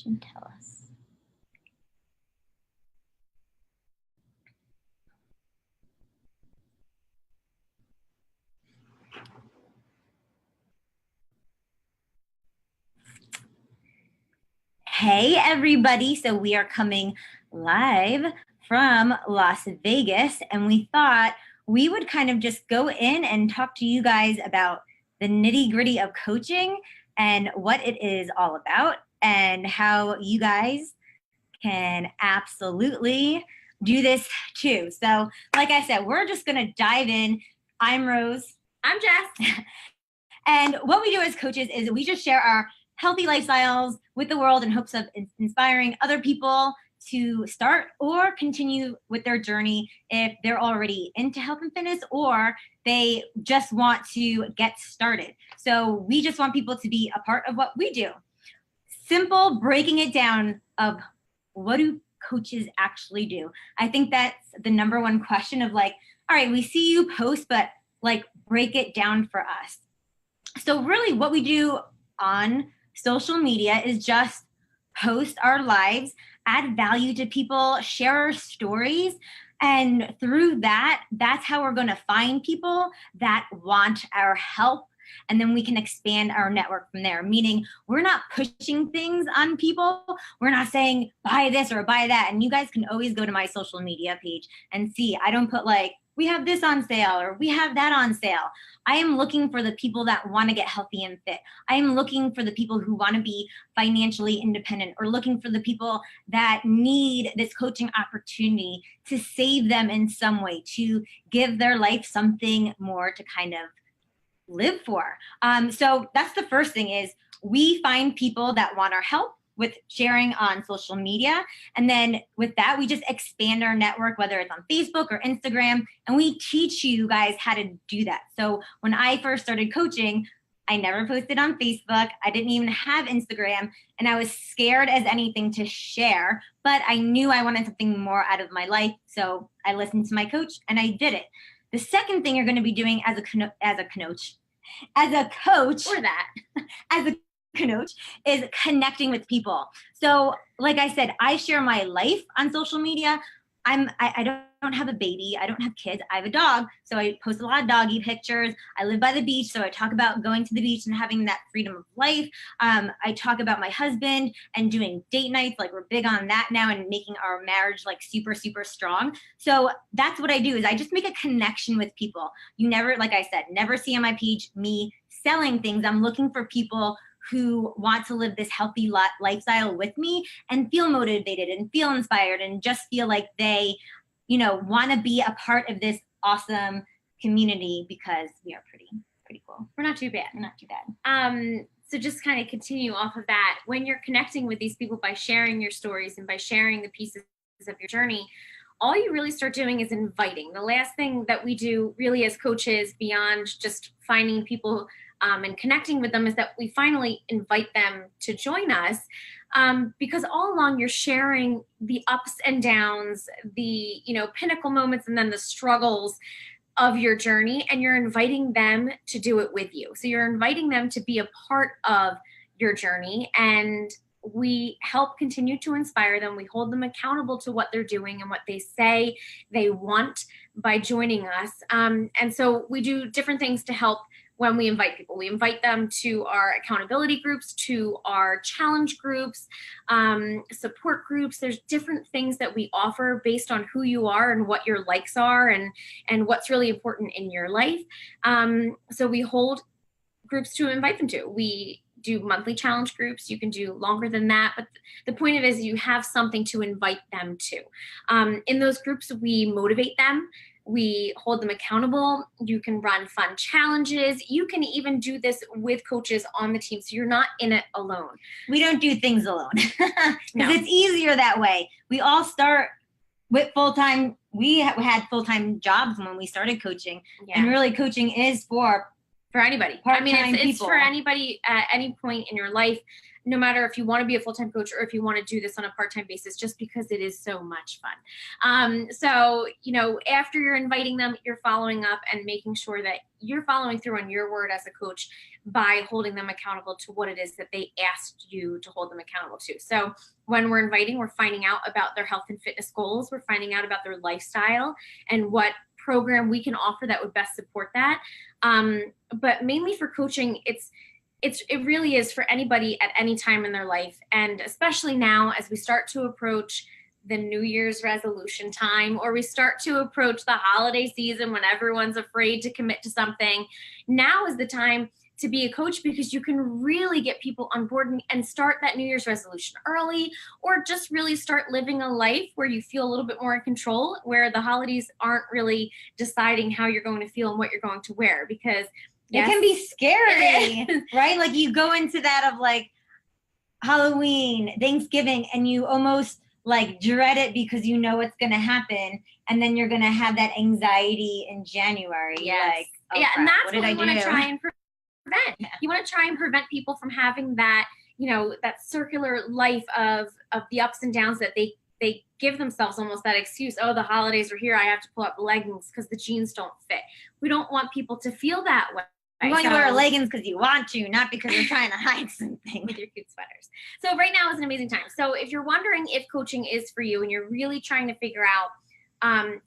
Should tell us. Hey everybody, so we are coming live from Las Vegas, and we thought we would kind of just go in and talk to you guys about the nitty-gritty of coaching and what it is all about and how you guys can absolutely do this too. So like I said, we're just gonna dive in. I'm Rose. I'm Jess. And what we do as coaches is we just share our healthy lifestyles with the world in hopes of inspiring other people to start or continue with their journey if they're already into health and fitness or they just want to get started. So we just want people to be a part of what we do. Simple breaking it down of what do coaches actually do? I think that's the number one question of like, all right, we see you post, but like break it down for us. So really what we do on social media is just post our lives, add value to people, share our stories. And through that, that's how we're going to find people that want our help. And then we can expand our network from there, meaning we're not pushing things on people. We're not saying buy this or buy that. And you guys can always go to my social media page and see, I don't put like, we have this on sale or we have that on sale. I am looking for the people that want to get healthy and fit. I am looking for the people who want to be financially independent or looking for the people that need this coaching opportunity to save them in some way, to give their life something more to kind of live for. So that's the first thing is we find people that want our help with sharing on social media. And then with that, we just expand our network, whether it's on Facebook or Instagram, and we teach you guys how to do that. So when I first started coaching, I never posted on Facebook. I didn't even have Instagram, and I was scared as anything to share, but I knew I wanted something more out of my life. So I listened to my coach and I did it. The second thing you're going to be doing as a coach, or that, as a coach is connecting with people. So like I said, I share my life on social media. I don't have a baby. I don't have kids. I have a dog. So I post a lot of doggy pictures. I live by the beach. So I talk about going to the beach and having that freedom of life. I talk about my husband and doing date nights. Like we're big on that now and making our marriage like super, super strong. So that's what I do is I just make a connection with people. You never, like I said, never see on my page me selling things. I'm looking for people who want to live this healthy lifestyle with me and feel motivated and feel inspired and just feel like they, want to be a part of this awesome community because we are pretty cool. We're not too bad. We're not too bad. So just kind of continue off of that. When you're connecting with these people by sharing your stories and by sharing the pieces of your journey, all you really start doing is inviting. The last thing that we do really as coaches beyond just finding people and connecting with them is that we finally invite them to join us because all along you're sharing the ups and downs, the pinnacle moments and then the struggles of your journey, and you're inviting them to do it with you. So you're inviting them to be a part of your journey, and we help continue to inspire them. We hold them accountable to what they're doing and what they say they want by joining us. And so we do different things to help when we invite people. We invite them to our accountability groups, to our challenge groups, support groups. There's different things that we offer based on who you are and what your likes are and what's really important in your life. So we hold groups to invite them to. We do monthly challenge groups. You can do longer than that, but the point of it is you have something to invite them to. In those groups, we motivate them. We hold them accountable. You can run fun challenges. You can even do this with coaches on the team, so you're not in it alone. We don't do things alone because No. It's easier that way. We all start with full-time. We had full-time jobs when we started coaching, and really coaching is for anybody. Part-time it's people. for anybody at any point in your life. no matter if you want to be a full-time coach or if you want to do this on a part-time basis, just because it is so much fun. So, after you're inviting them, you're following up and making sure that you're following through on your word as a coach by holding them accountable to what it is that they asked you to hold them accountable to. So when we're inviting, we're finding out about their health and fitness goals. We're finding out about their lifestyle and what program we can offer that would best support that. But mainly for coaching, it really is for anybody at any time in their life. And especially now as we start to approach the New Year's resolution time, or we start to approach the holiday season when everyone's afraid to commit to something, now is the time to be a coach, because you can really get people on board and start that New Year's resolution early, or just really start living a life where you feel a little bit more in control, where the holidays aren't really deciding how you're going to feel and what you're going to wear, because it can be scary, right? Like you go into that of like Halloween, Thanksgiving, and you almost like dread it because you know it's going to happen. And then you're going to have that anxiety in January. Yes. Like, oh, yeah. crap, And that's what what we want to try and prevent. Yeah. You want to try and prevent people from having that, that circular life of the ups and downs that they give themselves almost that excuse. Oh, the holidays are here. I have to pull up leggings because the jeans don't fit. We don't want people to feel that way. You want to wear leggings because you want to, not because you're trying to hide something. With your cute sweaters. So right now is an amazing time. So if you're wondering if coaching is for you and you're really trying to figure out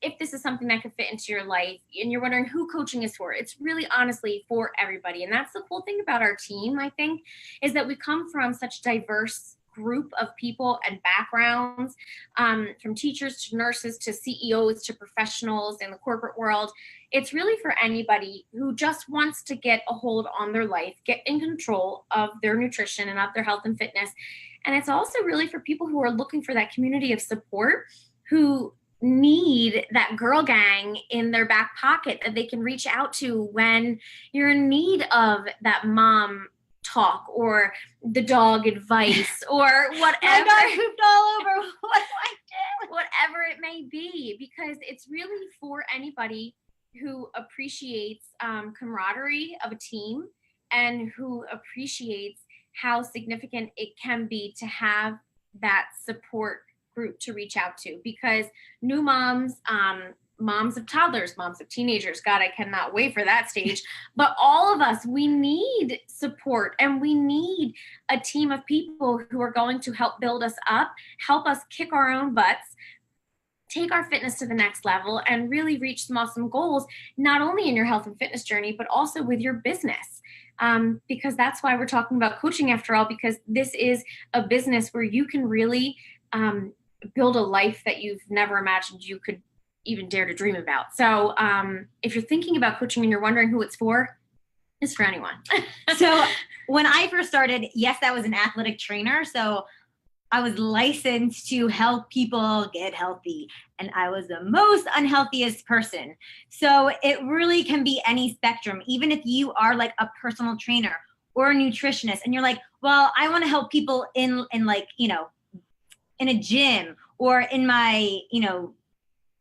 if this is something that could fit into your life, and you're wondering who coaching is for, it's really honestly for everybody. And that's the cool thing about our team, I think, is that we come from such diverse group of people and backgrounds, from teachers to nurses to CEOs to professionals in the corporate world. It's really for anybody who just wants to get a hold on their life, get in control of their nutrition and of their health and fitness. And it's also really for people who are looking for that community of support, who need that girl gang in their back pocket that they can reach out to when you're in need of that mom talk or the dog advice or whatever. My dog pooped all over. What do I do? Whatever it may be, because it's really for anybody who appreciates camaraderie of a team and who appreciates how significant it can be to have that support group to reach out to. Because new moms, moms of toddlers, moms of teenagers, God, I cannot wait for that stage. But all of us, we need support, and we need a team of people who are going to help build us up, help us kick our own butts, take our fitness to the next level, and really reach some awesome goals, not only in your health and fitness journey, but also with your business. Because that's why we're talking about coaching after all, because this is a business where you can really build a life that you've never imagined you could even dare to dream about. So if you're thinking about coaching and you're wondering who it's for anyone. So when I first started, yes, I was an athletic trainer. So I was licensed to help people get healthy, and I was the most unhealthiest person. So it really can be any spectrum, even if you are like a personal trainer or a nutritionist and you're like, well, I want to help people in like, in a gym or in my,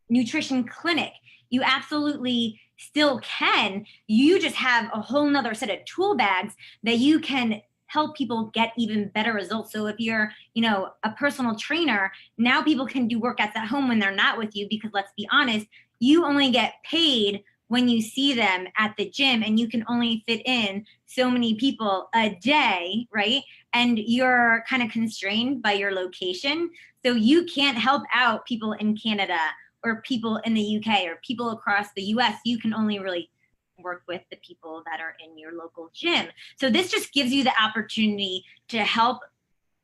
nutrition clinic. You absolutely still can. You just have a whole nother set of tool bags that you can help people get even better results. So if you're, a personal trainer, now people can do workouts at home when they're not with you, because let's be honest, you only get paid when you see them at the gym, and you can only fit in so many people a day, right? And you're kind of constrained by your location. So you can't help out people in Canada or people in the UK or people across the US. You can only really work with the people that are in your local gym. So this just gives you the opportunity to help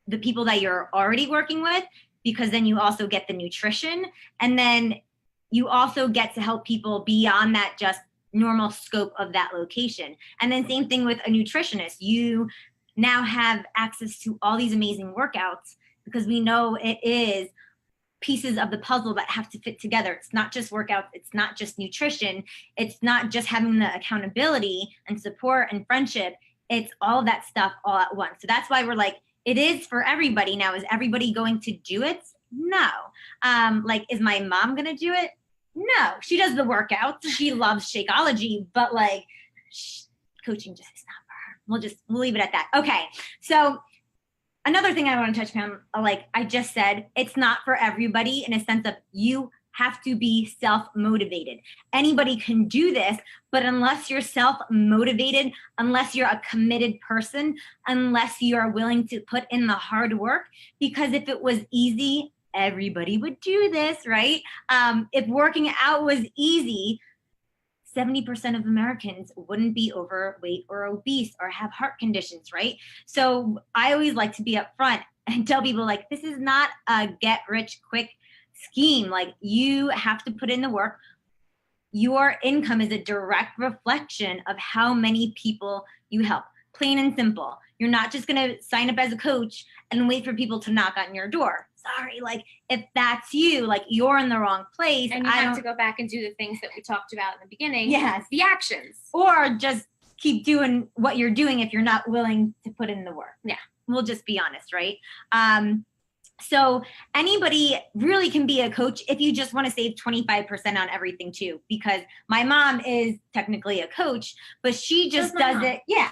the people that you're already working with, because then you also get the nutrition, and then you also get to help people beyond that just normal scope of that location. And then same thing with a nutritionist. You now have access to all these amazing workouts, because we know it is pieces of the puzzle that have to fit together. It's not just workouts. It's not just nutrition. It's not just having the accountability and support and friendship. It's all that stuff all at once. So that's why we're like, it is for everybody now. Is everybody going to do it? No. Like, is my mom going to do it? No. She does the workouts. She loves Shakeology, but coaching just is not for her. We'll leave it at that. Okay. So another thing I want to touch upon, like I just said, it's not for everybody in a sense of you have to be self-motivated. Anybody can do this, but unless you're self-motivated, unless you're a committed person, unless you are willing to put in the hard work, because if it was easy, everybody would do this, right? If working out was easy, 70% of Americans wouldn't be overweight or obese or have heart conditions, right? So I always like to be upfront and tell people like, this is not a get rich quick scheme. Like you have to put in the work. Your income is a direct reflection of how many people you help. Plain and simple. You're not just going to sign up as a coach and wait for people to knock on your door. Sorry, like if that's you, like you're in the wrong place. And you have to go back and do the things that we talked about in the beginning. Yes. The actions. Or just keep doing what you're doing if you're not willing to put in the work. Yeah. We'll just be honest, right? So anybody really can be a coach if you just want to save 25% on everything too, because my mom is technically a coach, but she just does it. Yeah.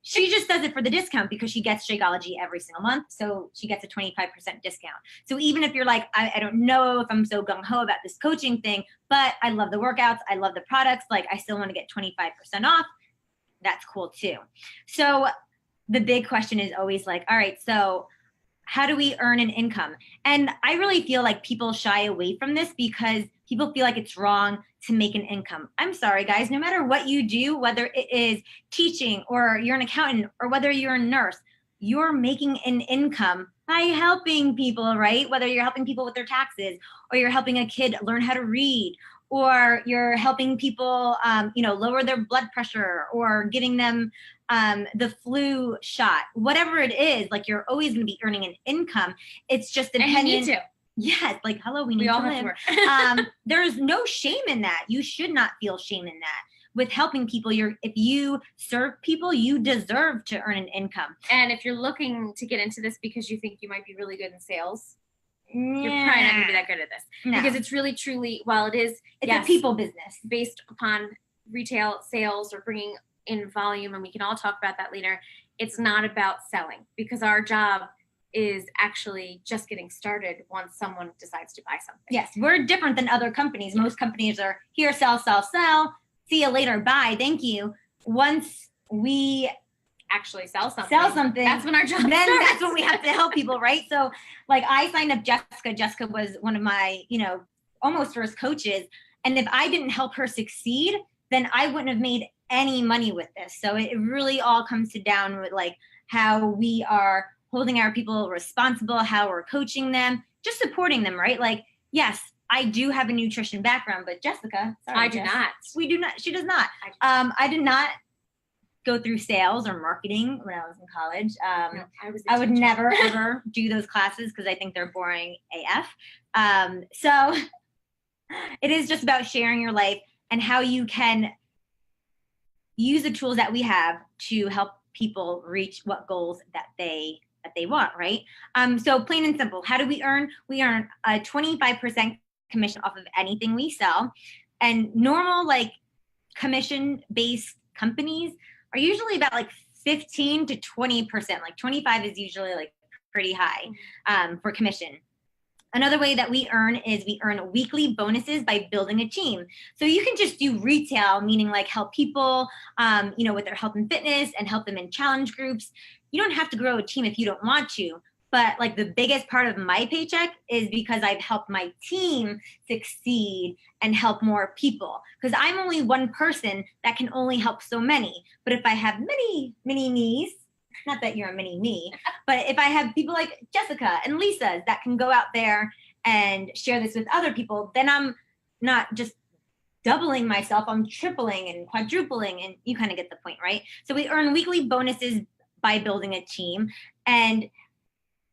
She just does it for the discount because she gets Shakeology every single month. So she gets a 25% discount. So even if you're like, I don't know if I'm so gung-ho about this coaching thing, but I love the workouts, I love the products, like I still want to get 25% off, that's cool too. So the big question is always like, all right, so how do we earn an income? And I really feel like people shy away from this because people feel like it's wrong to make an income. I'm sorry, guys, no matter what you do, whether it is teaching or you're an accountant or whether you're a nurse, you're making an income by helping people, right? Whether you're helping people with their taxes or you're helping a kid learn how to read or you're helping people, lower their blood pressure or giving them the flu shot, whatever it is, like you're always going to be earning an income. It's just dependent. And you need to. Yes, like, hello, we need all to have live. to work. There's no shame in that. You should not feel shame in that. With helping people, if you serve people, you deserve to earn an income. And if you're looking to get into this because you think you might be really good in sales, you're probably not going to be that good at this. No. Because it's really, truly, while it is, it's a people business based upon retail sales or bringing in volume, and we can all talk about that later, it's not about selling because our job is actually just getting started once someone decides to buy something. Yes, we're different than other companies. Most companies are here, sell, sell, sell. See you later, bye, thank you. Once we actually sell something, that's when our job then starts. That's when we have to help people, right? So like I signed up Jessica. Jessica was one of my, almost first coaches. And if I didn't help her succeed, then I wouldn't have made any money with this. So it really all comes down with like how we are holding our people responsible, how we're coaching them, just supporting them, right? Like, yes, I do have a nutrition background, but Jessica, sorry, I do not. We do not. She does not. I did not go through sales or marketing when I was in college. No, I would never ever do those classes because I think they're boring AF. So it is just about sharing your life and how you can use the tools that we have to help people reach what goals that they want, right? So plain and simple, how do we earn? We earn a 25% commission off of anything we sell. And normal like commission-based companies are usually about like 15 to 20%. Like 25 is usually like pretty high for commission. Another way that we earn is we earn weekly bonuses by building a team. So you can just do retail, meaning like help people, with their health and fitness and help them in challenge groups. You don't have to grow a team if you don't want to. But like the biggest part of my paycheck is because I've helped my team succeed and help more people. Because I'm only one person that can only help so many. But if I have many, many me's, not that you're a mini me, but if I have people like Jessica and Lisa that can go out there and share this with other people, then I'm not just doubling myself, I'm tripling and quadrupling, and you kind of get the point, right? So we earn weekly bonuses by building a team. And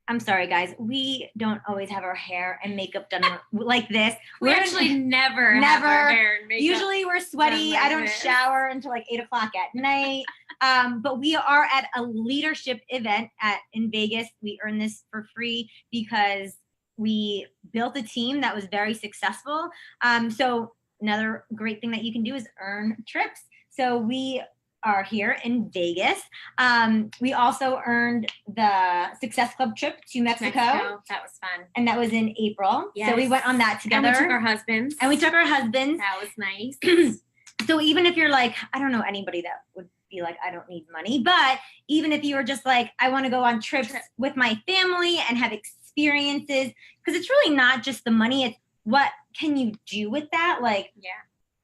I'm sorry, guys, we don't always have our hair and makeup done like this. We actually never have our hair and makeup. Usually we're sweaty. I don't shower until like 8 o'clock at night. But we are at a leadership event in Vegas. We earn this for free because we built a team that was very successful. So another great thing that you can do is earn trips. So we are here in Vegas. We also earned the Success Club trip to Mexico. That was fun. And that was in April. Yes. So we went on that together. And we took our husbands. That was nice. So even if you're like, I don't know anybody that would be like, I don't need money, but even if you were just like, I want to go on trips with my family and have experiences, because it's really not just the money, it's what can you do with that? Like,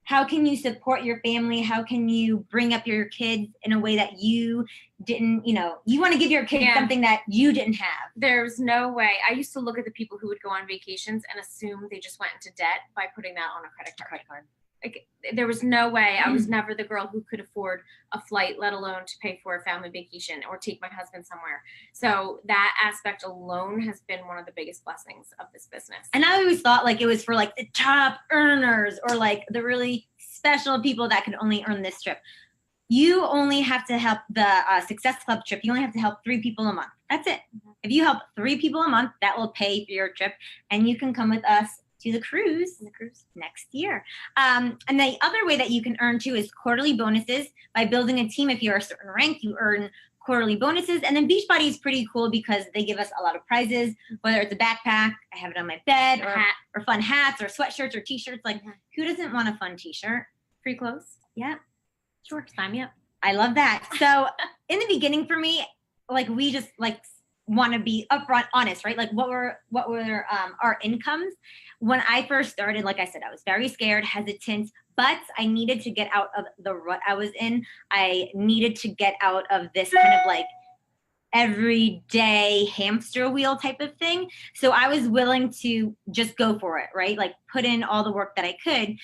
how can you support your family? How can you bring up your kids in a way that you didn't, you want to give your kids something that you didn't have. There's no way. I used to look at the people who would go on vacations and assume they just went into debt by putting that on a credit card. Like, there was no way. I was never the girl who could afford a flight, let alone to pay for a family vacation or take my husband somewhere. So that aspect alone has been one of the biggest blessings of this business. And I always thought like it was for like the top earners or like the really special people that could only earn this trip. You only have to help the Success Club trip. You only have to help 3 people a month. That's it. If you help 3 people a month, that will pay for your trip, and you can come with us to the cruise next year. And the other way that you can earn too is quarterly bonuses. By building a team, if you're a certain rank, you earn quarterly bonuses. And then Beachbody is pretty cool because they give us a lot of prizes, whether it's a backpack, I have it on my bed, or fun hats or sweatshirts or t-shirts. Like, who doesn't want a fun t-shirt? Free clothes? Yeah. Sure, sign me up. I love that. So in the beginning for me, like, we just like want to be upfront, honest, right? Like, what were our incomes? When I first started, like I said, I was very scared, hesitant, but I needed to get out of the rut I was in. I needed to get out of this kind of like everyday hamster wheel type of thing. So I was willing to just go for it, right? Like, put in all the work that I could.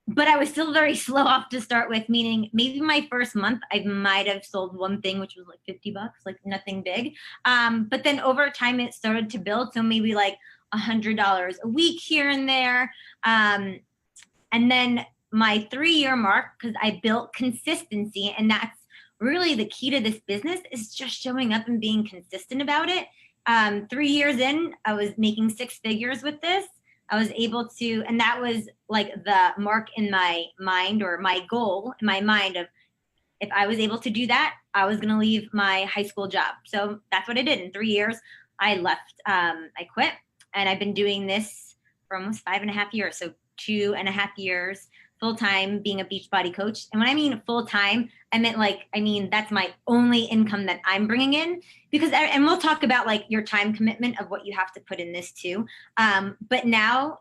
But I was still very slow off to start with, meaning maybe my first month, I might have sold one thing, which was like $50, like nothing big. But then over time, it started to build. So maybe like $100 a week here and there. And then my 3-year mark, because I built consistency, and that's really the key to this business, is just showing up and being consistent about it. 3 years in, I was making 6 figures with this. I was able to, and that was like the mark in my mind, or my goal in my mind, of if I was able to do that, I was going to leave my high school job. So that's what I did. In 3 years, I left, I quit, and I've been doing this for almost 5.5 years. So 2.5 years full-time being a Beachbody coach. And when I mean full-time, I mean, that's my only income that I'm bringing in, because, and we'll talk about like your time commitment of what you have to put in this too. But now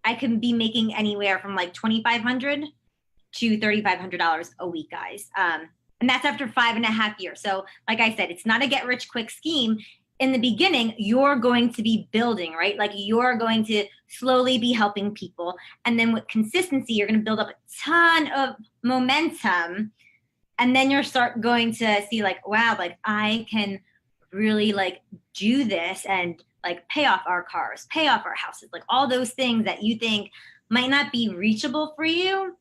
I can be making anywhere from like $2,500 to $3,500 a week, guys. And that's after 5.5 years. So like I said, it's not a get rich quick scheme. In the beginning, you're going to be building, right? Like, you're going to slowly be helping people. And then with consistency, you're going to build up a ton of momentum. And then you're going to see like, wow, like, I can really like do this and like pay off our cars, pay off our houses, like all those things that you think might not be reachable for you.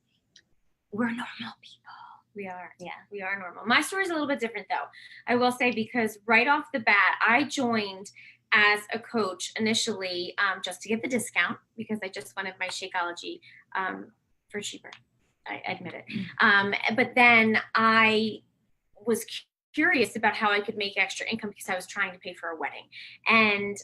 We're normal people. We are. Yeah, we are normal. My story is a little bit different though, I will say, because right off the bat, I joined as a coach initially just to get the discount, because I just wanted my Shakeology for cheaper. I admit it. But then I was curious about how I could make extra income, because I was trying to pay for a wedding. And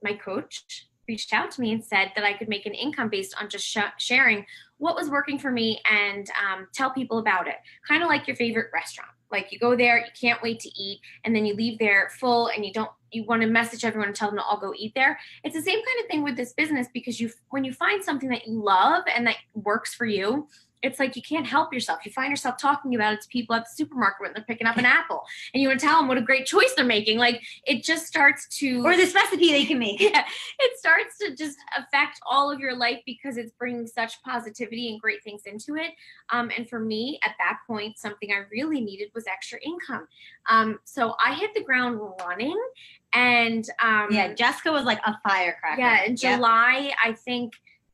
my coach reached out to me and said that I could make an income based on just sharing what was working for me and tell people about it. Kind of like your favorite restaurant. Like, you go there, you can't wait to eat, and then you leave there full, and you want to message everyone and tell them to all go eat there. It's the same kind of thing with this business, because when you find something that you love and that works for you, it's like you can't help yourself. You find yourself talking about it to people at the supermarket when they're picking up an apple, and you want to tell them what a great choice they're making. Like, it just starts to... Or this recipe they can make. Yeah, it starts to just affect all of your life, because it's bringing such positivity and great things into it. And for me, at that point, something I really needed was extra income. So I hit the ground running, and... yeah, Jessica was like a firecracker. Yeah, in July, I think...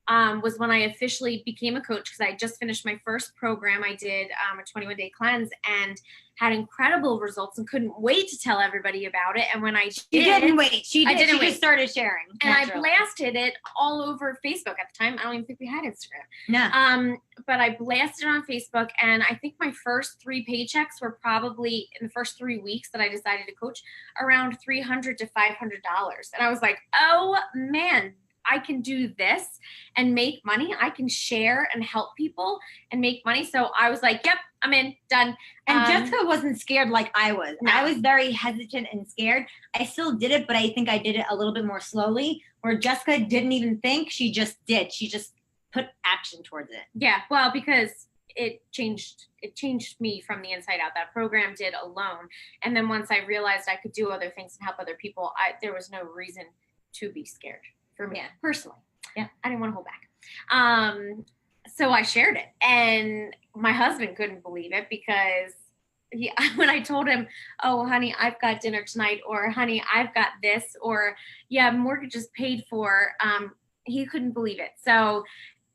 was when I officially became a coach, because I just finished my first program. I did a 21-day cleanse and had incredible results and couldn't wait to tell everybody about it. And when I didn't wait. She just started sharing. And naturally. I blasted it all over Facebook at the time. I don't even think we had Instagram. No. But I blasted it on Facebook, and I think my first 3 paychecks were probably in the first 3 weeks that I decided to coach around $300 to $500. And I was like, oh man, I can do this and make money. I can share and help people and make money. So I was like, yep, I'm in, done. And Jessica wasn't scared like I was. No. I was very hesitant and scared. I still did it, but I think I did it a little bit more slowly, where Jessica didn't even think, she just did. She just put action towards it. Yeah, well, because it changed me from the inside out. That program did alone. And then once I realized I could do other things and help other people, there was no reason to be scared. For me, personally. Yeah. I didn't want to hold back. So I shared it, and my husband couldn't believe it, because when I told him, oh, honey, I've got dinner tonight, or honey, I've got this, or yeah, mortgage is paid for, he couldn't believe it. So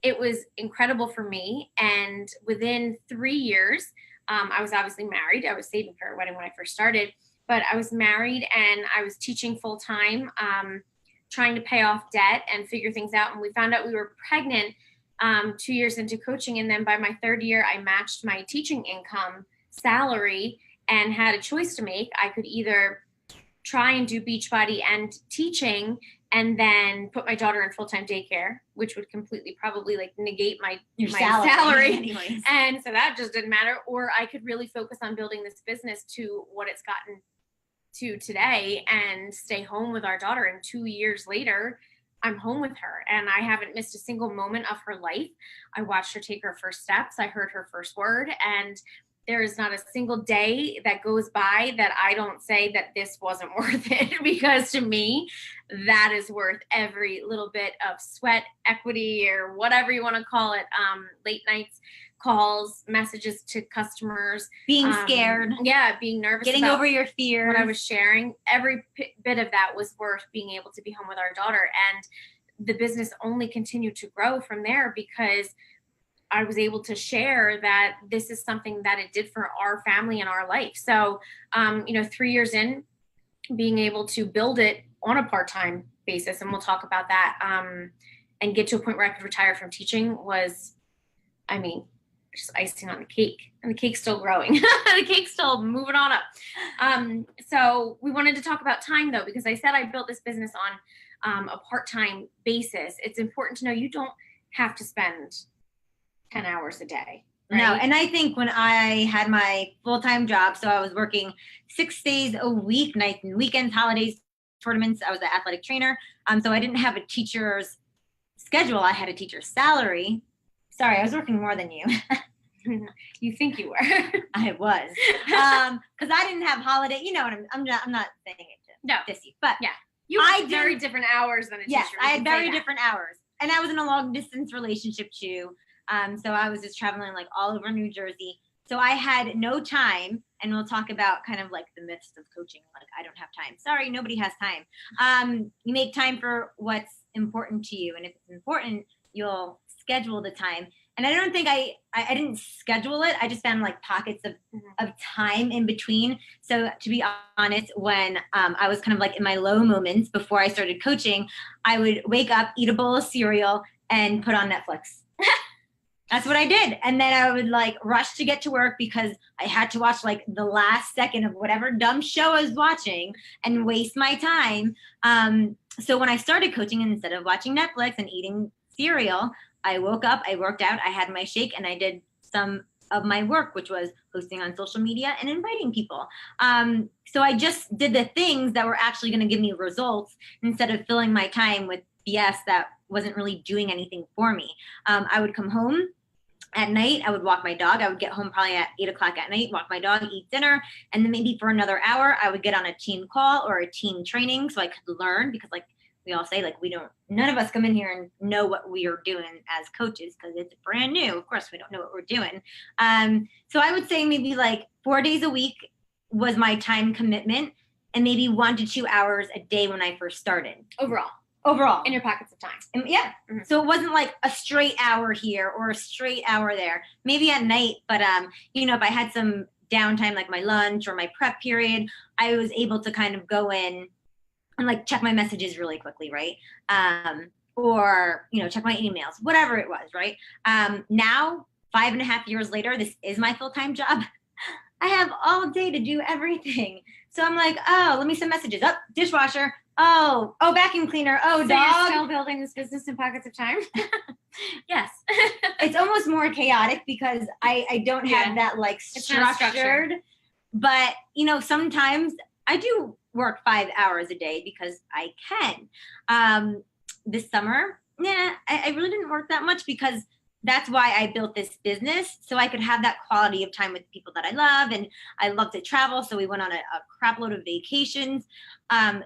it was incredible for me. And within 3 years, I was obviously married. I was saving for a wedding when I first started, but I was married and I was teaching full time, trying to pay off debt and figure things out. And we found out we were pregnant 2 years into coaching. And then by my 3rd year, I matched my teaching income salary and had a choice to make. I could either try and do Beachbody and teaching and then put my daughter in full-time daycare, which would completely probably like negate my salary. Anyways. And so that just didn't matter. Or I could really focus on building this business to what it's gotten to today and stay home with our daughter. And 2 years later, I'm home with her, and I haven't missed a single moment of her life. I watched her take her first steps. I heard her first word, and there is not a single day that goes by that I don't say that this wasn't worth it, because to me, that is worth every little bit of sweat, equity, or whatever you want to call it. Late nights, calls, messages to customers, being scared, being nervous, getting over your fears. What I was sharing, every bit of that was worth being able to be home with our daughter. And the business only continued to grow from there, because I was able to share that this is something that it did for our family and our life. So, 3 years in, being able to build it on a part-time basis, and we'll talk about that, and get to a point where I could retire from teaching was, just icing on the cake, and the cake's still growing. The cake's still moving on up. So we wanted to talk about time, though, because I said I built this business on a part-time basis. It's important to know you don't have to spend 10 hours a day. Right? No, and I think when I had my full-time job, so I was working 6 days a week, nights and weekends, holidays, tournaments. I was an athletic trainer. So I didn't have a teacher's schedule. I had a teacher's salary. Sorry, I was working more than you. You think you were? I was, because I didn't have holiday. You know what I'm not saying it to diss you, but yeah, you had very different hours than a teacher. Yes, I had very different hours, and I was in a long distance relationship too. So I was just traveling like all over New Jersey. So I had no time, and we'll talk about kind of like the myths of coaching. Like, I don't have time. Sorry, nobody has time. You make time for what's important to you, and if it's important, you'll schedule the time. And I don't think I didn't schedule it. I just found like pockets of time in between. So to be honest, when I was kind of like in my low moments before I started coaching, I would wake up, eat a bowl of cereal, and put on Netflix. That's what I did. And then I would like rush to get to work because I had to watch like the last second of whatever dumb show I was watching and waste my time. So when I started coaching, instead of watching Netflix and eating cereal, I woke up, I worked out, I had my shake, and I did some of my work, which was posting on social media and inviting people. So I just did the things that were actually going to give me results instead of filling my time with BS that wasn't really doing anything for me. I would come home at night, I would walk my dog. I would get home probably at 8 o'clock at night, walk my dog, eat dinner. And then maybe for another hour, I would get on a team call or a team training so I could learn, because like we all say, like none of us come in here and know what we are doing as coaches because it's brand new. Of course, we don't know what we're doing. So I would say maybe like 4 days a week was my time commitment, and maybe 1 to 2 hours a day when I first started. Overall. overall in your pockets of time. And yeah. Mhm. So it wasn't like a straight hour here or a straight hour there, maybe at night. But, you know, if I had some downtime, like my lunch or my prep period, I was able to kind of go in and like check my messages really quickly, right? Or, you know, check my emails, whatever it was, right? Now, 5.5 years later, this is my full-time job. I have all day to do everything. So I'm like, oh, let me send messages. Oh, dishwasher. Oh, vacuum cleaner. Oh, So dog. you're still building this business in pockets of time? Yes. It's almost more chaotic because I don't have that like It's not structured. But, you know, sometimes I do work 5 hours a day because I can. This summer, I really didn't work that much because that's why I built this business, so I could have that quality of time with people that I love. And I love to travel, so we went on a crap load of vacations.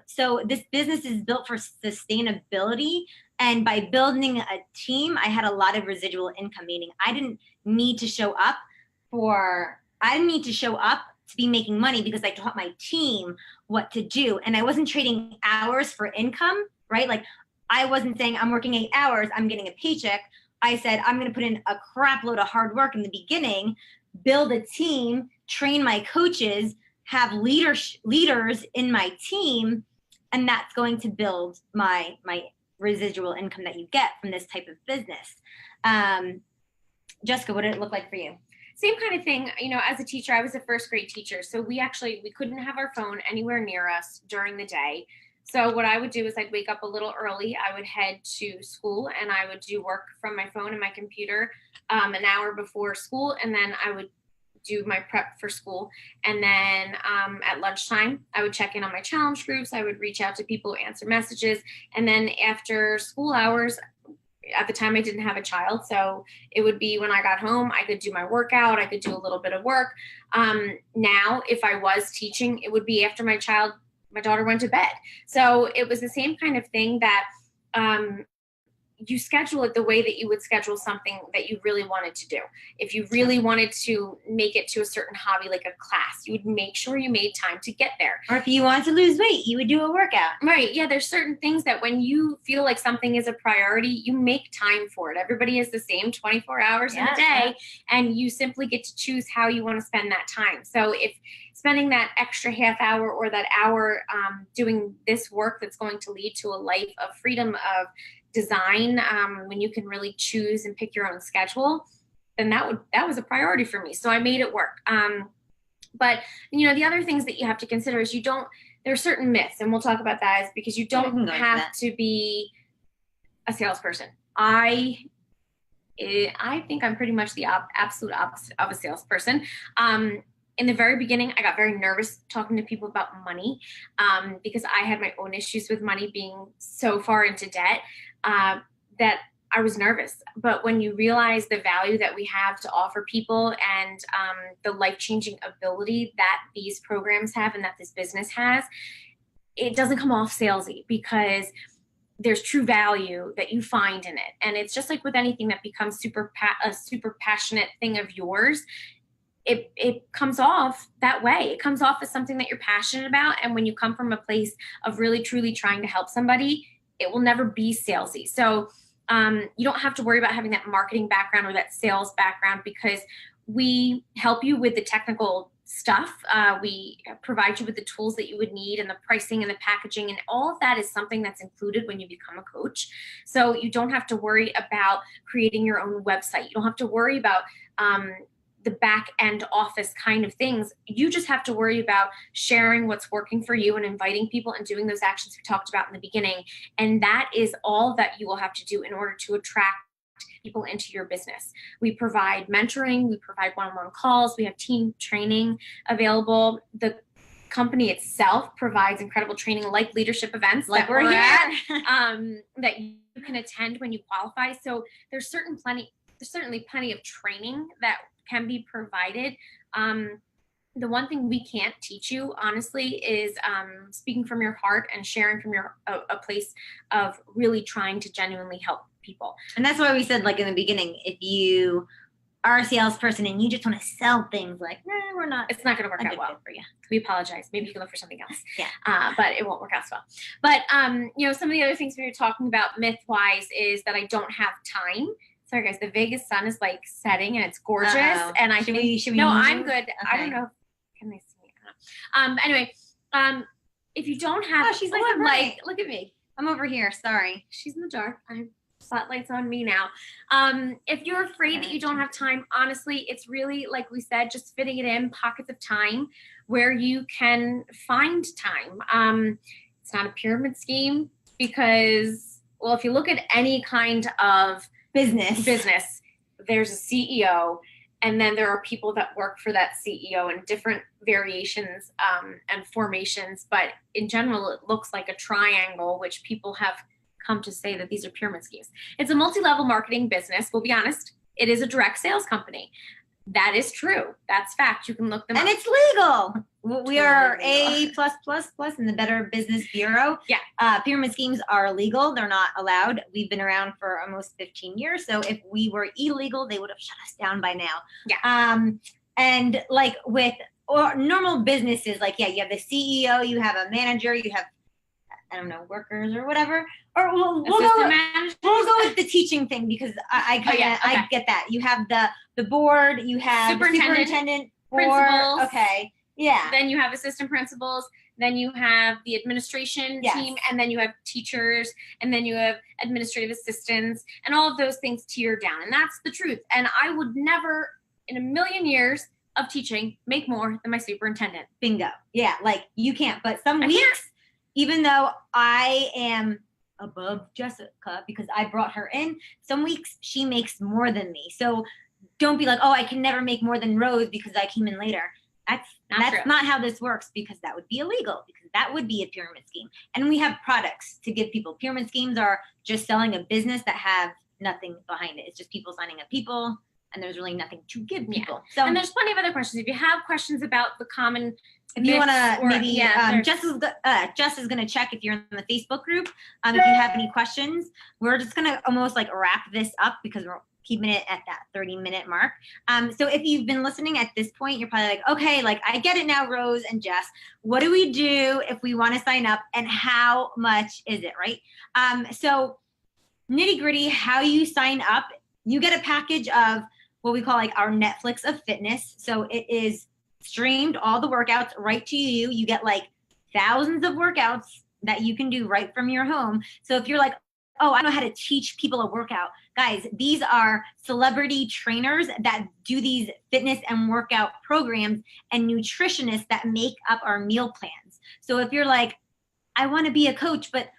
So this business is built for sustainability. And by building a team, I had a lot of residual income, meaning I didn't need to show up to be making money because I taught my team what to do. And I wasn't trading hours for income, right? Like I wasn't saying I'm working 8 hours, I'm getting a paycheck. I said, I'm going to put in a crap load of hard work in the beginning, build a team, train my coaches, have leaders in my team, and that's going to build my residual income that you get from this type of business. Jessica, what did it look like for you? Same kind of thing. You know, as a teacher, I was a first grade teacher, so we couldn't have our phone anywhere near us during the day. So what I would do is I'd wake up a little early. I would head to school and I would do work from my phone and my computer an hour before school, and then I would do my prep for school. And then at lunchtime, I would check in on my challenge groups. I would reach out to people, answer messages. And then after school hours, at the time I didn't have a child, so it would be when I got home, I could do my workout, I could do a little bit of work. Now, if I was teaching, it would be after my daughter went to bed. So it was the same kind of thing that you schedule it the way that you would schedule something that you really wanted to do. If you really wanted to make it to a certain hobby, like a class, you would make sure you made time to get there. Or if you wanted to lose weight, you would do a workout. Right. Yeah. There's certain things that when you feel like something is a priority, you make time for it. Everybody has the same 24 hours in a day, and you simply get to choose how you want to spend that time. So if spending that extra half hour or that hour doing this work that's going to lead to a life of freedom, of design, when you can really choose and pick your own schedule, then that was a priority for me. So I made it work. But you know, the other things that you have to consider is there are certain myths, and we'll talk about that, is because you don't have to be a salesperson. I think I'm pretty much the absolute opposite of a salesperson. In the very beginning, I got very nervous talking to people about money because I had my own issues with money, being so far into debt that I was nervous. But when you realize the value that we have to offer people and the life-changing ability that these programs have and that this business has, it doesn't come off salesy because there's true value that you find in it. And it's just like with anything that becomes a super passionate thing of yours, it comes off that way. It comes off as something that you're passionate about. And when you come from a place of really, truly trying to help somebody, it will never be salesy. So you don't have to worry about having that marketing background or that sales background, because we help you with the technical stuff. We provide you with the tools that you would need, and the pricing and the packaging, and all of that is something that's included when you become a coach. So you don't have to worry about creating your own website. You don't have to worry about the back end office kind of things. You just have to worry about sharing what's working for you and inviting people and doing those actions we talked about in the beginning. And that is all that you will have to do in order to attract people into your business. We provide mentoring, we provide one-on-one calls, we have team training available. The company itself provides incredible training like leadership events like that we're here at, that you can attend when you qualify. So there's certainly plenty of training that can be provided. The one thing we can't teach you, honestly, is speaking from your heart and sharing from a place of really trying to genuinely help people. And that's why we said, like in the beginning, if you are a salesperson and you just want to sell things like, nah, we're not. It's not going to work a out good well fit for you. We apologize. Maybe you can look for something else. Yeah. But it won't work out so well. But, some of the other things we were talking about myth-wise is that I don't have time. Sorry, guys. The Vegas sun is like setting and it's gorgeous. Uh-oh. And I should think, we no, move? I'm good. Okay. I don't know. Can they see me? I don't know. Anyway, if you don't have, she's like the bright. Look at me. I'm over here. Sorry. She's in the dark. Spotlight's on me now. If you're afraid that you don't have time, honestly, it's really, like we said, just fitting it in pockets of time where you can find time. It's not a pyramid scheme because, well, if you look at any kind of business, there's a CEO, and then there are people that work for that CEO in different variations and formations. But in general, it looks like a triangle, which people have come to say that these are pyramid schemes. It's a multi-level marketing business. We'll be honest. It is a direct sales company. That is true. That's fact. You can look them up. And it's legal. We are A+++ in the Better Business Bureau. Yeah. Pyramid schemes are illegal. They're not allowed. We've been around for almost 15 years. So if we were illegal, they would have shut us down by now. Yeah. And like with normal businesses, like, yeah, you have the CEO, you have a manager, you have, I don't know, workers or whatever. Or we'll go with the teaching thing because I get that. You have the board, you have the superintendent, principals. Okay. Yeah. Then you have assistant principals. Then you have the administration team, and then you have teachers, and then you have administrative assistants, and all of those things tier down. And that's the truth. And I would never, in a million years of teaching, make more than my superintendent. Bingo. Yeah, like you can't. But some weeks, even though I am above Jessica because I brought her in, some weeks she makes more than me. So don't be like, oh, I can never make more than Rose because I came in later. That's not how this works, because that would be illegal, because that would be a pyramid scheme. And we have products to give people. Pyramid schemes are just selling a business that have nothing behind it. It's just people signing up people, and there's really nothing to give people. Yeah. So, and there's plenty of other questions. If you have questions about the common, if you want to maybe, Jess is going to check if you're in the Facebook group. If you have any questions, we're just going to almost like wrap this up because we're keeping it at that 30-minute mark. So if you've been listening at this point, you're probably like, okay, like I get it now, Rose and Jess. What do we do if we want to sign up, and how much is it, right? So nitty gritty, how you sign up, you get a package of what we call like our Netflix of fitness. So it is streamed, all the workouts right to you. You get like thousands of workouts that you can do right from your home. So if you're like, oh, I don't know how to teach people a workout. Guys, these are celebrity trainers that do these fitness and workout programs, and nutritionists that make up our meal plans. So if you're like, I want to be a coach, but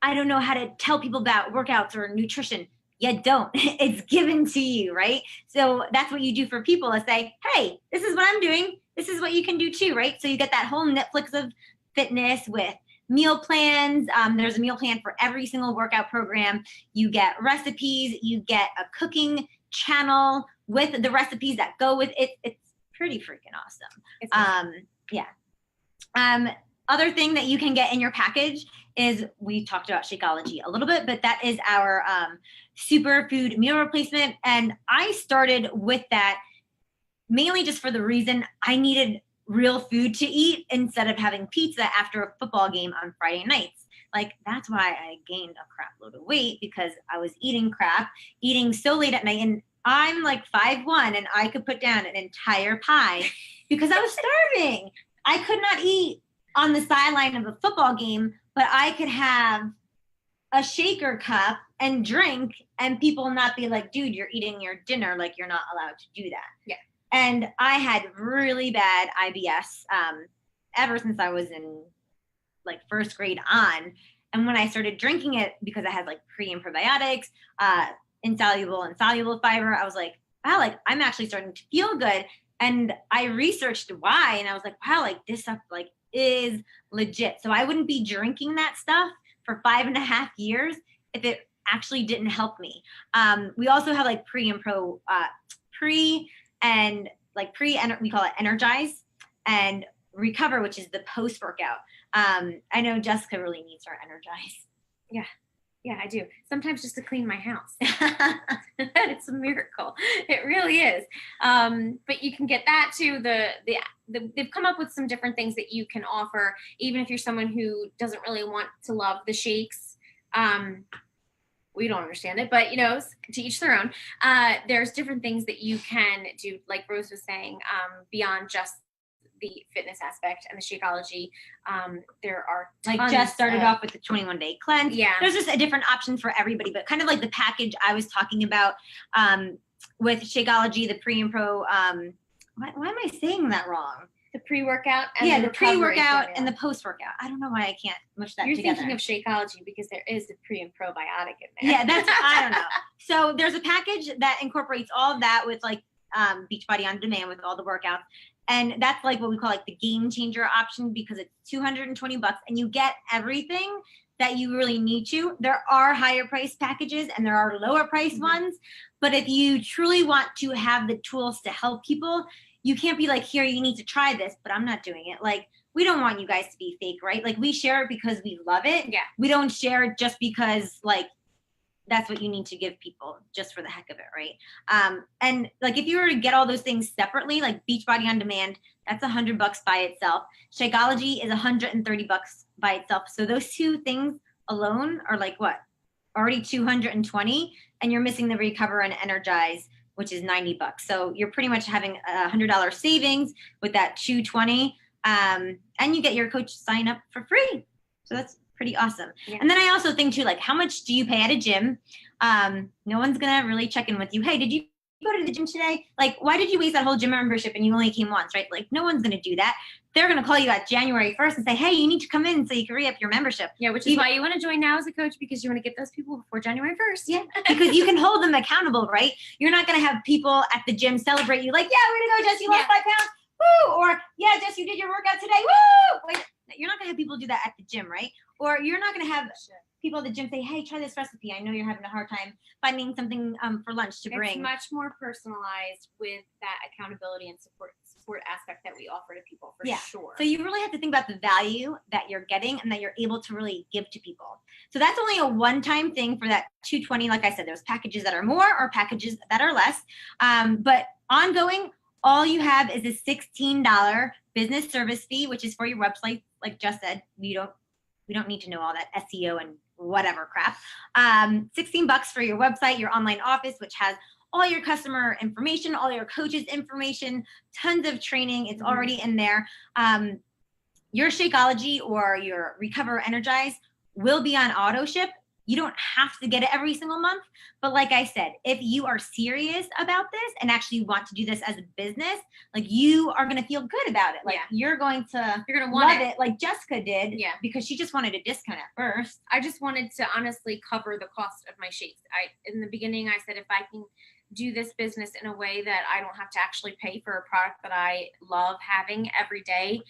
I don't know how to tell people about workouts or nutrition, you don't. It's given to you, right? So that's what you do for people, is say, hey, this is what I'm doing. This is what you can do too, right? So you get that whole Netflix of fitness with meal plans. There's a meal plan for every single workout program. You get recipes. You get a cooking channel with the recipes that go with it. It's pretty freaking awesome. Other thing that you can get in your package is, we talked about Shakeology a little bit, but that is our superfood meal replacement. And I started with that mainly just for the reason I needed real food to eat instead of having pizza after a football game on Friday nights. Like, that's why I gained a crap load of weight, because I was eating crap, eating so late at night. And I'm like 5'1", and I could put down an entire pie because I was starving. I could not eat on the sideline of a football game, but I could have a shaker cup and drink, and people not be like, dude, you're eating your dinner. Like, you're not allowed to do that. Yeah. And I had really bad IBS ever since I was in like first grade on. And when I started drinking it, because I had like pre and probiotics, insoluble and soluble fiber, I was like, wow, like I'm actually starting to feel good. And I researched why, and I was like, wow, like this stuff like is legit. So I wouldn't be drinking that stuff for 5.5 years if it actually didn't help me. We also have like we call it Energize and Recover, which is the post-workout. I know Jessica really needs her Energize. Yeah. Yeah, I do. Sometimes just to clean my house. It's a miracle. It really is. But you can get that too. They've come up with some different things that you can offer, even if you're someone who doesn't really want to love the shakes. We don't understand it, but to each their own. There's different things that you can do, like Rose was saying, beyond just the fitness aspect and the Shakeology. There are like Jess started off with the 21-day cleanse. Yeah, there's just a different option for everybody, but kind of like the package I was talking about with Shakeology, the pre and pro. Why am I saying that wrong? The pre-workout and the pre-workout and the post-workout. I don't know why I can't mush that together. You're thinking of Shakeology because there is a pre and probiotic in there. Yeah, I don't know. So there's a package that incorporates all of that with like Beachbody On Demand with all the workouts. And that's like what we call like the game changer option, because it's $220 and you get everything that you really need to. There are higher price packages and there are lower price ones. But if you truly want to have the tools to help people, you can't be like, here, you need to try this, but I'm not doing it. Like, we don't want you guys to be fake, right? Like, we share it because we love it. Yeah. We don't share it just because like that's what you need to give people just for the heck of it, right? And like if you were to get all those things separately, like Beachbody On Demand, that's $100 by itself. Shakeology is $130 by itself. So those two things alone are like what? Already $220, and you're missing the Recover and Energize, which is $90. So you're pretty much having $100 savings with that $220, and you get your coach sign up for free. So that's pretty awesome. Yeah. And then I also think too, like, how much do you pay at a gym? No one's gonna really check in with you. Hey, did you go to the gym today? Like, why did you waste that whole gym membership and you only came once, right? Like, no one's gonna do that. They're gonna call you at January 1st and say, hey, you need to come in so you can re-up your membership. Yeah, which is why you want to join now as a coach, because you want to get those people before January 1st. Yeah, because you can hold them accountable, right? You're not gonna have people at the gym celebrate you like, yeah, way to go, Jess, you lost 5 pounds. Woo! Or, yeah, Jess, you did your workout today. Woo! Like, you're not gonna have people do that at the gym, right? Or you're not gonna have people at the gym say, hey, try this recipe. I know you're having a hard time finding something for lunch to bring. It's much more personalized with that accountability and support aspect that we offer to people, for sure. So you really have to think about the value that you're getting and that you're able to really give to people. So that's only a one-time thing for that $220. Like I said, there's packages that are more or packages that are less. But ongoing, all you have is a $16 business service fee, which is for your website. Like Jess said, we don't need to know all that SEO and whatever crap. $16 for your website, your online office, which has all your customer information, all your coaches information, tons of training. It's already in there. Your Shakeology or your Recover Energize will be on auto ship. You don't have to get it every single month. But like I said, if you are serious about this and actually want to do this as a business, like, you are going to feel good about it. Like, you're going to love it like Jessica did. Yeah. Because she just wanted a discount at first. I just wanted to honestly cover the cost of my shakes. In the beginning, I said, if I can do this business in a way that I don't have to actually pay for a product that I love having every day,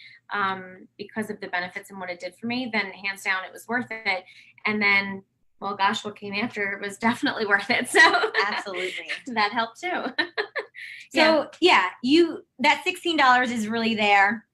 because of the benefits and what it did for me, then hands down, it was worth it. And then, well, gosh, what came after was definitely worth it. So absolutely, that helped too. So that $16 is really there.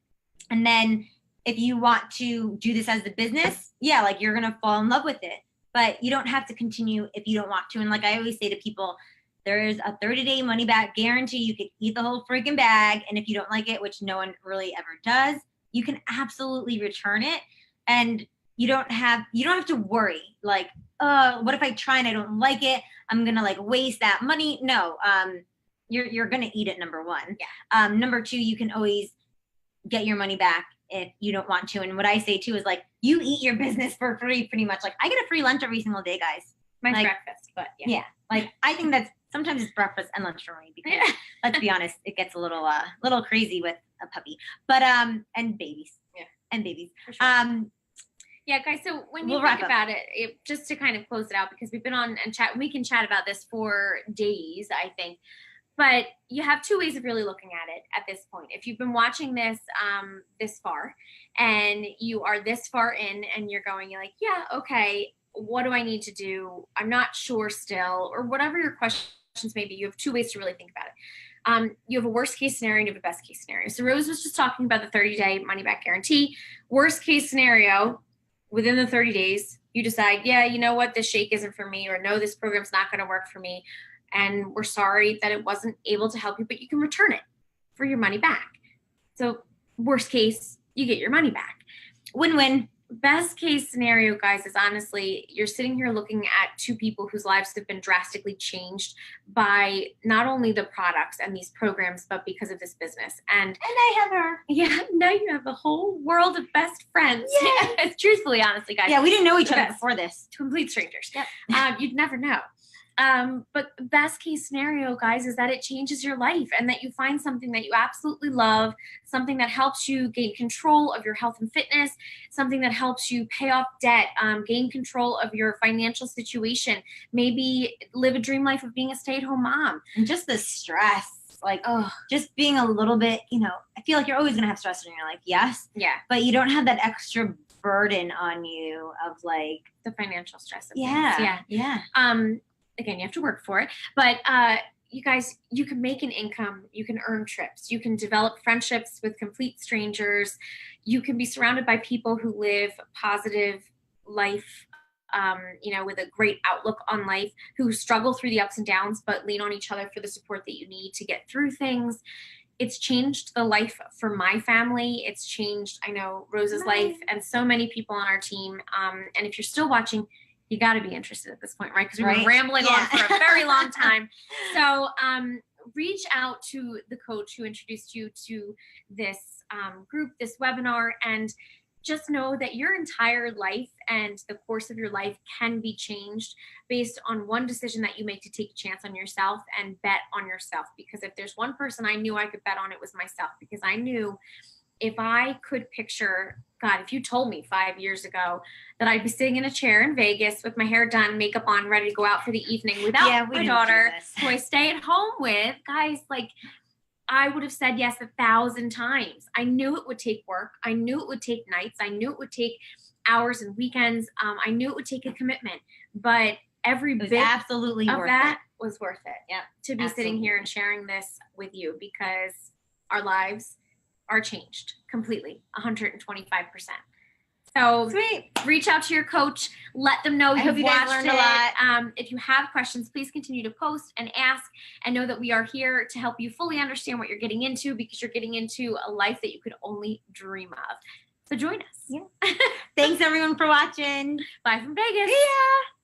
And then if you want to do this as the business, like, you're going to fall in love with it, but you don't have to continue if you don't want to. And like I always say to people, there's a 30-day money back guarantee. You could eat the whole freaking bag. And if you don't like it, which no one really ever does, you can absolutely return it. And you don't have to worry like, what if I try and I don't like it? I'm going to like waste that money. No, you're going to eat it, number one. Yeah. Number two, you can always get your money back if you don't want to. And what I say too is like, you eat your business for free pretty much. Like, I get a free lunch every single day, guys. Mine's like, breakfast, but yeah. Like, I think that's sometimes it's breakfast and lunch for me, because let's be honest, it gets a little crazy with a puppy, but and babies. Yeah. And babies. For sure. Yeah, guys, so when you think about it, just to kind of close it out, because we've been on and we can chat about this for days, I think, but you have two ways of really looking at it at this point. If you've been watching this this far and you are this far in and you're like, yeah, okay, what do I need to do? I'm not sure still, or whatever your questions may be, you have two ways to really think about it. You have a worst case scenario and you have a best case scenario. So Rose was just talking about the 30-day money back guarantee. Worst case scenario, within the 30 days, you decide, yeah, you know what, this shake isn't for me, or no, this program's not going to work for me. And we're sorry that it wasn't able to help you, but you can return it for your money back. So worst case, you get your money back. Win-win. Best case scenario, guys, is honestly, you're sitting here looking at two people whose lives have been drastically changed by not only the products and these programs, but because of this business. And I have her. Yeah, now you have a whole world of best friends. Yeah. Truthfully, honestly, guys. Yeah, we didn't know each other Yes. before this. Complete strangers. Yep. You'd never know. But best case scenario, guys, is that it changes your life and that you find something that you absolutely love, something that helps you gain control of your health and fitness, something that helps you pay off debt, gain control of your financial situation, maybe live a dream life of being a stay-at-home mom. And just the stress, like, just being a little bit, I feel like you're always going to have stress in your life. Yes. Yeah. But you don't have that extra burden on you of like the financial stress of yeah. things. Yeah. Again, you have to work for it, but you guys, you can make an income, you can earn trips, you can develop friendships with complete strangers, you can be surrounded by people who live positive life, with a great outlook on life, who struggle through the ups and downs, but lean on each other for the support that you need to get through things. It's changed the life for my family. It's changed, I know, Rose's life and so many people on our team. And if you're still watching, you got to be interested at this point, right? Because we've been rambling on for a very long time. So reach out to the coach who introduced you to this group, this webinar, and just know that your entire life and the course of your life can be changed based on one decision that you make to take a chance on yourself and bet on yourself. Because if there's one person I knew I could bet on, it was myself. Because I knew if I could picture, God, if you told me 5 years ago that I'd be sitting in a chair in Vegas with my hair done, makeup on, ready to go out for the evening without my daughter, who I stay at home with, guys, like, I would have said yes 1,000 times. I knew it would take work. I knew it would take nights. I knew it would take hours and weekends. I knew it would take a commitment, but every bit absolutely of that was worth it. Yeah, to be sitting here and sharing this with you, because our lives are changed completely, 125%. So sweet. Reach out to your coach. Let them know you've watched learned a lot. If you have questions, please continue to post and ask, and know that we are here to help you fully understand what you're getting into, because you're getting into a life that you could only dream of. So join us. Yeah. Thanks everyone for watching. Bye from Vegas. See ya.